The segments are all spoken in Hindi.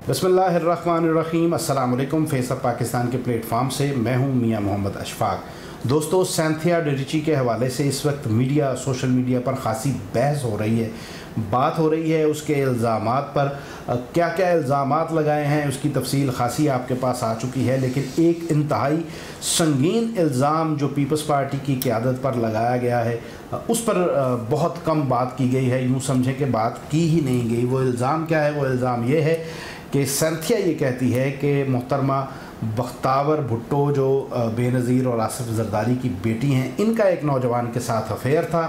बिस्मिल्लाहिर्रहमानिर्रहीम। अस्सलाम वालेकुम। फेस ऑफ पाकिस्तान के प्लेटफॉर्म से मैं हूं मियां मोहम्मद अशफाक। दोस्तों, सैंथिया डिरिची के हवाले से इस वक्त सोशल मीडिया पर ख़ासी बहस हो रही है, बात हो रही है उसके इल्ज़ामात पर। क्या क्या इल्ज़ामात लगाए हैं उसकी तफसील ख़ासी आपके पास आ चुकी है, लेकिन एक इंतहाई संगीन इल्ज़ाम जो पीपल्स पार्टी की क़यादत पर लगाया गया है उस पर बहुत कम बात की गई है। यूँ समझें कि बात की ही नहीं गई। वो इल्ज़ाम क्या है? वो इल्ज़ाम ये है कि सैंथिया ये कहती है कि मोहतरमा बख्तावर भुट्टो जो बेनज़ीर और आसिफ ज़रदारी की बेटी हैं, इनका एक नौजवान के साथ अफेयर था।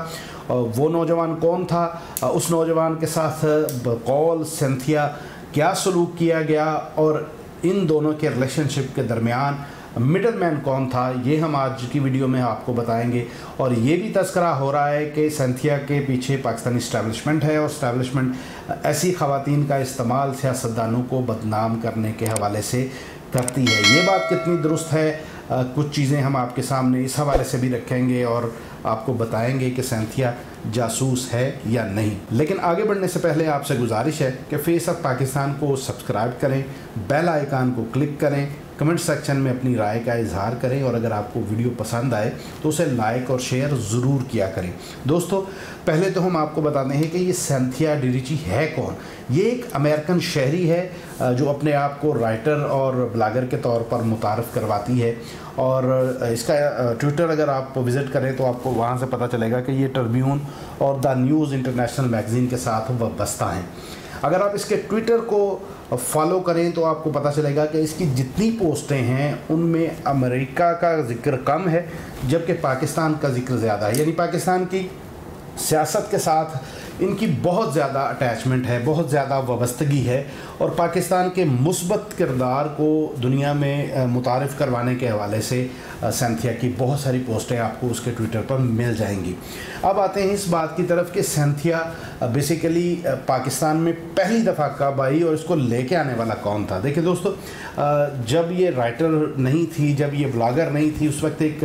वो नौजवान कौन था? उस नौजवान के साथ बकौल सैंथिया क्या सलूक किया गया और इन दोनों के रिलेशनशिप के दरमियान मिडल मैन कौन था, ये हम आज की वीडियो में आपको बताएंगे। और ये भी तस्करा हो रहा है कि सैंथिया के पीछे पाकिस्तानी इस्टेब्लिशमेंट है और इस्टेब्लिशमेंट ऐसी ख़वातीन का इस्तेमाल सियासतदानों को बदनाम करने के हवाले से करती है। ये बात कितनी दुरुस्त है, कुछ चीज़ें हम आपके सामने इस हवाले से भी रखेंगे और आपको बताएंगे कि सैंथिया जासूस है या नहीं। लेकिन आगे बढ़ने से पहले आपसे गुजारिश है कि फेस ऑफ पाकिस्तान को सब्सक्राइब करें, बेल आइकान को क्लिक करें, कमेंट सेक्शन में अपनी राय का इजहार करें और अगर आपको वीडियो पसंद आए तो उसे लाइक और शेयर ज़रूर किया करें। दोस्तों, पहले तो हम आपको बताते हैं कि ये सैंथिया डिरिची है कौन। ये एक अमेरिकन शहरी है जो अपने आप को राइटर और ब्लॉगर के तौर पर मुतारफ़ करवाती है और इसका ट्विटर अगर आप विज़िट करें तो आपको वहाँ से पता चलेगा कि ये ट्रिब्यून और द न्यूज़ इंटरनेशनल मैगज़ीन के साथ वाबस्ता हैं। अगर आप इसके ट्विटर को फॉलो करें तो आपको पता चलेगा कि इसकी जितनी पोस्टें हैं उनमें अमेरिका का जिक्र कम है जबकि पाकिस्तान का जिक्र ज़्यादा है। यानी पाकिस्तान की सियासत के साथ इनकी बहुत ज़्यादा अटैचमेंट है, बहुत ज़्यादा वाबस्तगी है और पाकिस्तान के मुस्बत किरदार को दुनिया में मुतारिफ़ करवाने के हवाले से सैंथिया की बहुत सारी पोस्टें आपको उसके ट्विटर पर मिल जाएंगी। अब आते हैं इस बात की तरफ कि सैंथिया बेसिकली पाकिस्तान में पहली दफ़ा कब आई और इसको लेके आने वाला कौन था। देखिए दोस्तों, जब ये राइटर नहीं थी, जब ये ब्लॉगर नहीं थी, उस वक्त एक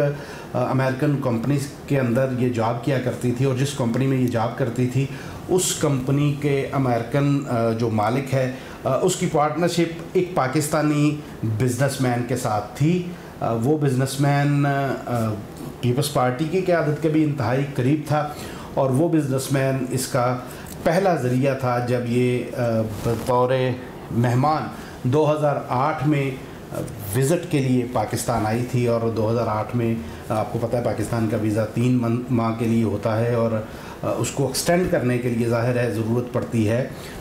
अमेरिकन कंपनी के अंदर ये जॉब किया करती थी और जिस कंपनी में ये जॉब करती थी उस कंपनी के अमेरिकन जो मालिक है उसकी पार्टनरशिप एक पाकिस्तानी बिजनेसमैन के साथ थी। वो बिजनेसमैन पीपल्स पार्टी की क़यादत के भी इंतहाई करीब था और वो बिजनेसमैन इसका पहला ज़रिया था जब ये बतौर मेहमान 2008 में विज़िट के लिए पाकिस्तान आई थी। और 2008 में आपको पता है पाकिस्तान का वीज़ा 3 माह के लिए होता है और उसको एक्सटेंड करने के लिए ज़ाहिर है ज़रूरत पड़ती है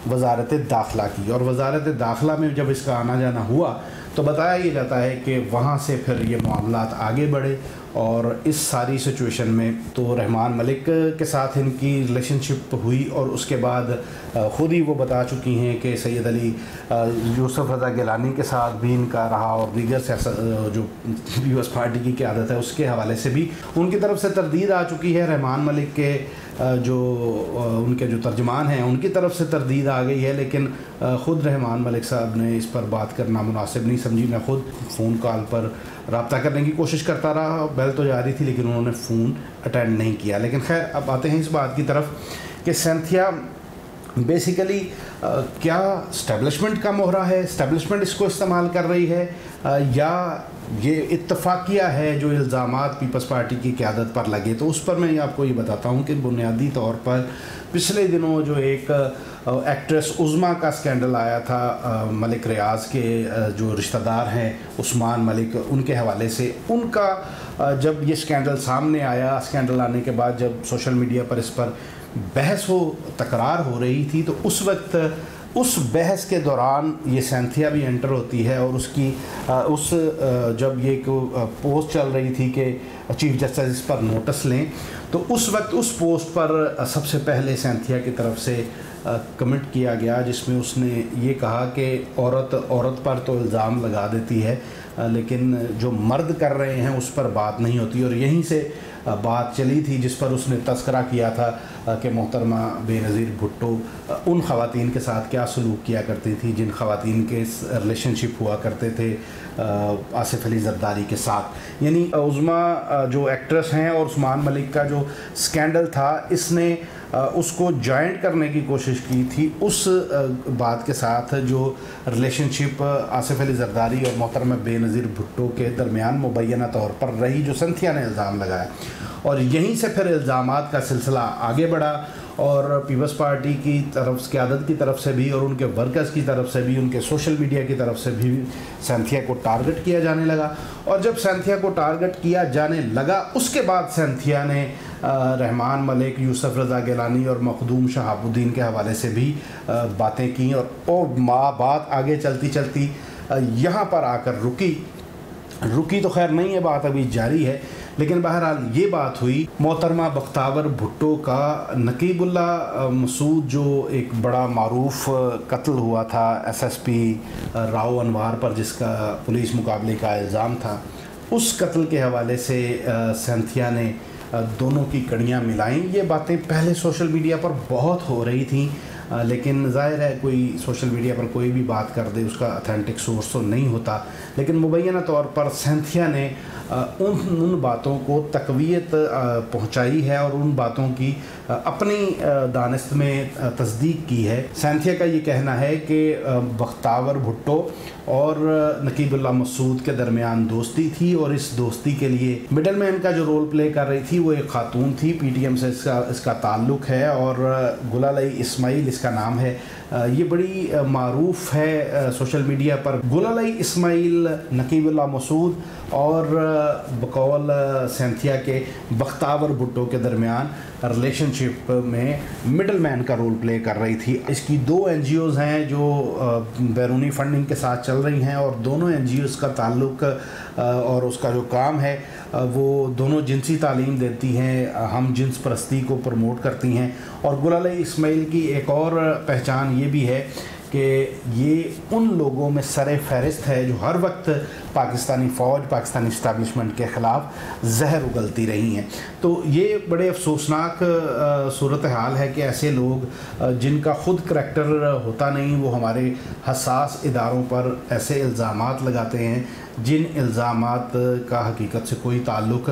वज़ारत दाखिला की। और वज़ारत दाखिला में जब इसका आना जाना हुआ तो बताया ये जाता है कि वहाँ से फिर ये मामलात आगे बढ़े और इस सारी सिचुएशन में तो रहमान मलिक के साथ इनकी रिलेशनशिप हुई और उसके बाद ख़ुद ही वो बता चुकी हैं कि सैयद अली यूसुफ रज़ा गिलानी के साथ भी इनका रहा और दीगर जो पीपल्स पार्टी की क़यादत है उसके हवाले से भी उनकी तरफ से तरदीद आ चुकी है। रहमान मलिक के जो उनके जो तर्जमान हैं उनकी तरफ से तरदीद आ गई है, लेकिन ख़ुद रहमान मलिक साहब ने इस पर बात करना मुनासिब नहीं समझी। मैं ख़ुद फ़ोन कॉल पर रब्ता करने की कोशिश करता रहा, बेल तो जारी थी लेकिन उन्होंने फ़ोन अटेंड नहीं किया। लेकिन खैर, अब आते हैं इस बात की तरफ कि सैंथिया बेसिकली क्या इस्टेब्लिशमेंट का मोहरा है, इस्टेब्लिशमेंट इसको इस्तेमाल कर रही है या ये इत्तफाकिया है जो इल्ज़ामात पीपल्स पार्टी की क़यादत पर लगे। तो उस पर मैं आपको ये बताता हूँ कि बुनियादी तौर पर पिछले दिनों जो एक एक्ट्रेस उज़मा का स्कैंडल आया था, मलिक रियाज़ के जो रिश्तेदार हैं उस्मान मलिक, उनके हवाले से उनका जब ये स्कैंडल सामने आया, स्कैंडल आने के बाद जब सोशल मीडिया पर इस पर बहस तकरार हो रही थी तो उस वक्त उस बहस के दौरान ये सैंथिया भी एंटर होती है और उसकी जब ये पोस्ट चल रही थी कि चीफ जस्टिस इस पर नोटिस लें तो उस वक्त उस पोस्ट पर सबसे पहले सैंथिया की तरफ से कमेंट किया गया जिसमें उसने ये कहा कि औरत पर तो इल्ज़ाम लगा देती है लेकिन जो मर्द कर रहे हैं उस पर बात नहीं होती। और यहीं से बात चली थी जिस पर उसने तस्करा किया था कि मोहतरमा बेनज़ीर भुट्टो उन ख़वातीन के साथ क्या सलूक किया करती थी जिन ख़वातीन के रिलेशनशिप हुआ करते थे आसिफ अली ज़रदारी के साथ। यानी उज़मा जो एक्ट्रेस हैं और उस्मान मलिक का जो स्कैंडल था इसने उसको जॉइंट करने की कोशिश की थी उस बात के साथ जो रिलेशनशिप आसिफ अली जरदारी और मोहतरमा बेनज़ीर भुट्टो के दरमियान मुबैना तौर पर रही, जो सिंथिया ने इल्ज़ाम लगाया। और यहीं से फिर इल्ज़ामात का सिलसिला आगे बढ़ा और पीपल्स पार्टी की तरफ क़यादत की तरफ से भी और उनके वर्कर्स की तरफ से भी, उनके सोशल मीडिया की तरफ से भी सिंथिया को टारगेट किया जाने लगा। और जब सिंथिया को टारगेट किया जाने लगा उसके बाद सिंथिया ने रहमान मलिक, यूसुफ रज़ा गिलानी और मखदूम शहाबुद्दीन के हवाले से भी बातें की और बात आगे चलती चलती यहाँ पर आकर रुकी तो खैर नहीं है, बात अभी जारी है। लेकिन बहरहाल ये बात हुई मोहतरमा बख्तावर भुट्टो का नकीबुल्ला मसूद, जो एक बड़ा मारूफ कत्ल हुआ था SSP राव अनवार पर जिसका पुलिस मुकाबले का इल्ज़ाम था, उस कत्ल के हवाले से सिंथिया ने दोनों की कड़ियाँ मिलाईं। ये बातें पहले सोशल मीडिया पर बहुत हो रही थी, लेकिन ज़ाहिर है कोई सोशल मीडिया पर कोई भी बात कर दे उसका ऑथेंटिक सोर्स तो नहीं होता। लेकिन मुबैना तौर पर सिंथिया ने उन बातों को तक़वियत पहुंचाई है और उन बातों की अपनी दानिस्त में तस्दीक की है। सिंथिया का ये कहना है कि बख्तावर भुट्टो और नकीबुल्ला मसूद के दरमियान दोस्ती थी और इस दोस्ती के लिए मिडल मैन का जो रोल प्ले कर रही थी वो एक खातून थी, PTM से इसका ताल्लुक़ है और गुलालई इस्माइल इसका नाम है। ये बड़ी मारूफ है सोशल मीडिया पर। गुलालई इस्माइल, नकीबुल्ला मसूद और बकौल सिंथिया के बख्तावर भुट्टो के दरमियान रिलेशनशिप में मिडल मैन का रोल प्ले कर रही थी। इसकी 2 NGOs हैं जो बैरूनी फंडिंग के साथ चल रही हैं और दोनों NGOs का ताल्लुक़ और उसका जो काम है वो दोनों जिनसी तालीम देती हैं, हम जिन्स परस्ती को प्रमोट करती हैं। और गुलालई इस्माइल की एक और पहचान ये भी है कि ये उन लोगों में सरे फहरिस्त है जो हर वक्त पाकिस्तानी फ़ौज, पाकिस्तानी इस्टेब्लिशमेंट के ख़िलाफ़ जहर उगलती रही हैं। तो ये बड़े अफसोसनाक सूरत हाल है कि ऐसे लोग जिनका ख़ुद करैक्टर होता नहीं वो हमारे हसास इदारों पर ऐसे इल्ज़ामात लगाते हैं जिन इल्ज़ामात का हकीकत से कोई ताल्लुक़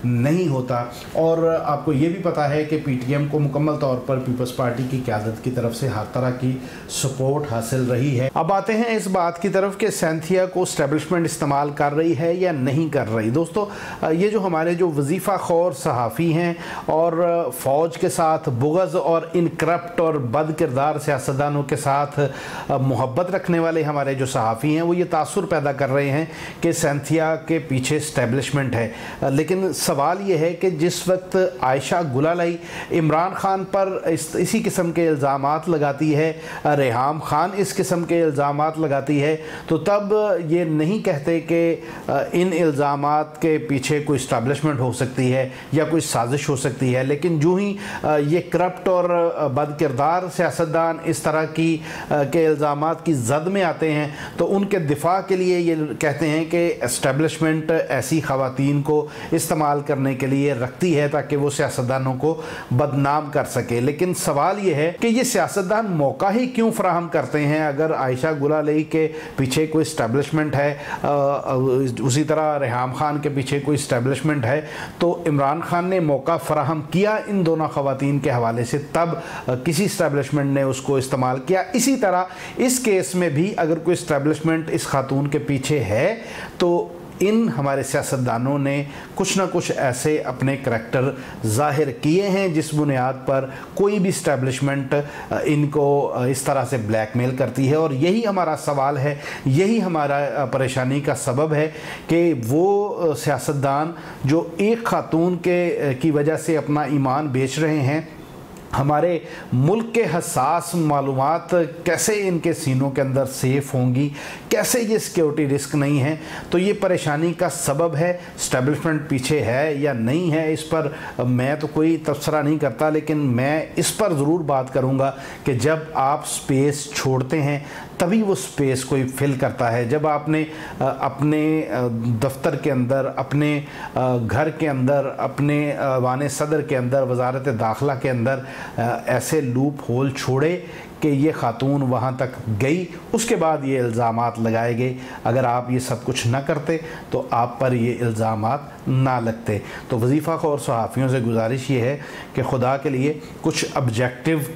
नहीं होता। और आपको ये भी पता है कि PTM को मुकम्मल तौर पर पीपल्स पार्टी की क़यादत की तरफ से हर तरह की सपोर्ट हासिल रही है। अब आते हैं इस बात की तरफ कि सिंथिया को इस्टेब्लिशमेंट इस्तेमाल कर रही है या नहीं कर रही। दोस्तों, ये जो हमारे जो वजीफ़ा खौर सहाफ़ी हैं और फ़ौज के साथ बुग़्ज़ और इन करप्ट और बद किरदार सियासतदानों के साथ मोहब्बत रखने वाले हमारे जो सहाफ़ी हैं वो ये तासुर पैदा कर रहे हैं कि सिंथिया के पीछे इस्टेब्लिशमेंट है। लेकिन सवाल ये है कि जिस वक्त आयशा गुलालई इमरान ख़ान पर इसी किस्म के इल्ज़ामात लगाती है, रेहाम ख़ान इस किस्म के इल्ज़ामात लगाती है, तो तब ये नहीं कहते कि इन इल्ज़ामात के पीछे कोई इस्टेब्लिशमेंट हो सकती है या कोई साजिश हो सकती है। लेकिन जो ही ये करप्ट और बद किरदार सियासतदान इस तरह की के इल्ज़ामात की जद में आते हैं तो उनके दिफा के लिए ये कहते हैं कि इस्टेब्लिशमेंट ऐसी ख़वातीन को इस्तेमाल करने के लिए रखती है ताकि वो सियासतदानों को बदनाम कर सके। लेकिन सवाल ये है कि ये सियासतदान मौका ही क्यों फराहम करते हैं? अगर आयशा गुलालई के पीछे कोई इस्टेब्लिशमेंट है, उसी तरह रेहाम ख़ान के पीछे कोई इस्टेब्लिशमेंट है, तो इमरान ख़ान ने मौका फराहम किया इन दोनों ख़वातीन के हवाले से, तब किसी इस्टेब्लिशमेंट ने उसको इस्तेमाल किया। इसी तरह इस केस में भी अगर कोई इस्टेब्लिशमेंट इस खातून के पीछे है तो इन हमारे सियासतदानों ने कुछ ना कुछ ऐसे अपने करैक्टर ज़ाहिर किए हैं जिस बुनियाद पर कोई भी इस्टेब्लिशमेंट इनको इस तरह से ब्लैकमेल करती है। और यही हमारा सवाल है, यही हमारा परेशानी का सबब है कि वो सियासतदान जो एक खातून की वजह से अपना ईमान बेच रहे हैं, हमारे मुल्क के हसास मालूमात कैसे इनके सीनों के अंदर सेफ़ होंगी, कैसे ये सिक्योरिटी रिस्क नहीं है, तो ये परेशानी का सबब है। इस्टेब्लिशमेंट पीछे है या नहीं है इस पर मैं तो कोई तबसरा नहीं करता, लेकिन मैं इस पर ज़रूर बात करूँगा कि जब आप स्पेस छोड़ते हैं तभी वो स्पेस कोई फिल करता है। जब आपने अपने दफ्तर के अंदर, अपने घर के अंदर, अपने वाने सदर के अंदर, वजारत दाखिला के अंदर ऐसे लूप होल छोड़े कि ये खातून वहाँ तक गई, उसके बाद ये इल्ज़ामात लगाए गए। अगर आप ये सब कुछ ना करते तो आप पर ये इल्ज़ामात ना लगते। तो वजीफ़ा खौर सहाफ़ियों से गुजारिश ये है कि खुदा के लिए कुछ ऑब्जेक्टिव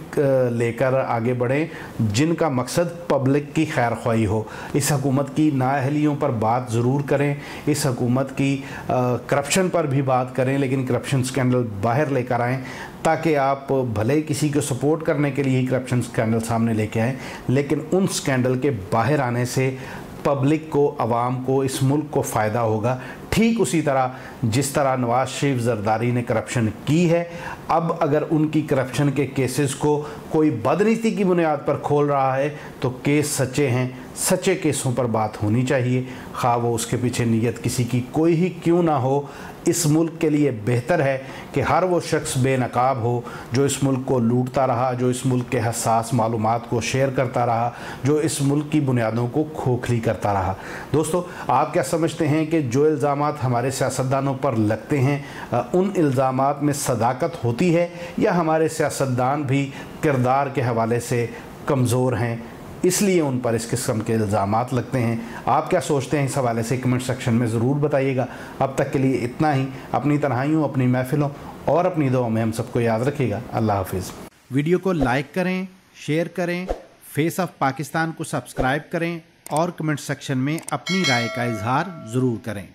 लेकर आगे बढ़ें जिनका मकसद पब्लिक की खैर ख्वाही हो। इस हुकूमत की नाअहलियों पर बात ज़रूर करें, इस हुकूमत की करप्शन पर भी बात करें, लेकिन करप्शन स्कैंडल बाहर लेकर आएँ ताकि आप भले किसी को सपोर्ट करने के लिए ही करप्शन स्कैंडल सामने लेके आएँ, लेकिन उन स्कैंडल के बाहर आने से पब्लिक को, आवाम को, इस मुल्क को फ़ायदा होगा। ठीक उसी तरह जिस तरह नवाज़ शरीफ ज़रदारी ने करप्शन की है, अब अगर उनकी करप्शन के केसेस को कोई बदनीति की बुनियाद पर खोल रहा है तो केस सच्चे हैं, सच्चे केसों पर बात होनी चाहिए, खा वो उसके पीछे नीयत किसी की कोई ही क्यों ना हो। इस मुल्क के लिए बेहतर है कि हर वो शख्स बेनकाब हो जो इस मुल्क को लूटता रहा, जो इस मुल्क के हसास मालूमात को शेयर करता रहा, जो इस मुल्क की बुनियादों को खोखली करता रहा। दोस्तों, आप क्या समझते हैं कि जो इल्ज़ामात हमारे सियासतदानों पर लगते हैं उन इल्ज़ामात में सदाकत होती है या हमारे सियासतदान भी किरदार के हवाले से कमज़ोर हैं, इसलिए उन पर इस किस्म के इल्ज़ामात लगते हैं? आप क्या सोचते हैं इस हवाले से कमेंट सेक्शन में ज़रूर बताइएगा। अब तक के लिए इतना ही। अपनी तन्हाइयों, अपनी महफ़िलों और अपनी दुआओं में हम सबको याद रखिएगा। अल्लाह हाफिज़। वीडियो को लाइक करें, शेयर करें, फेस ऑफ पाकिस्तान को सब्सक्राइब करें और कमेंट सेक्शन में अपनी राय का इजहार ज़रूर करें।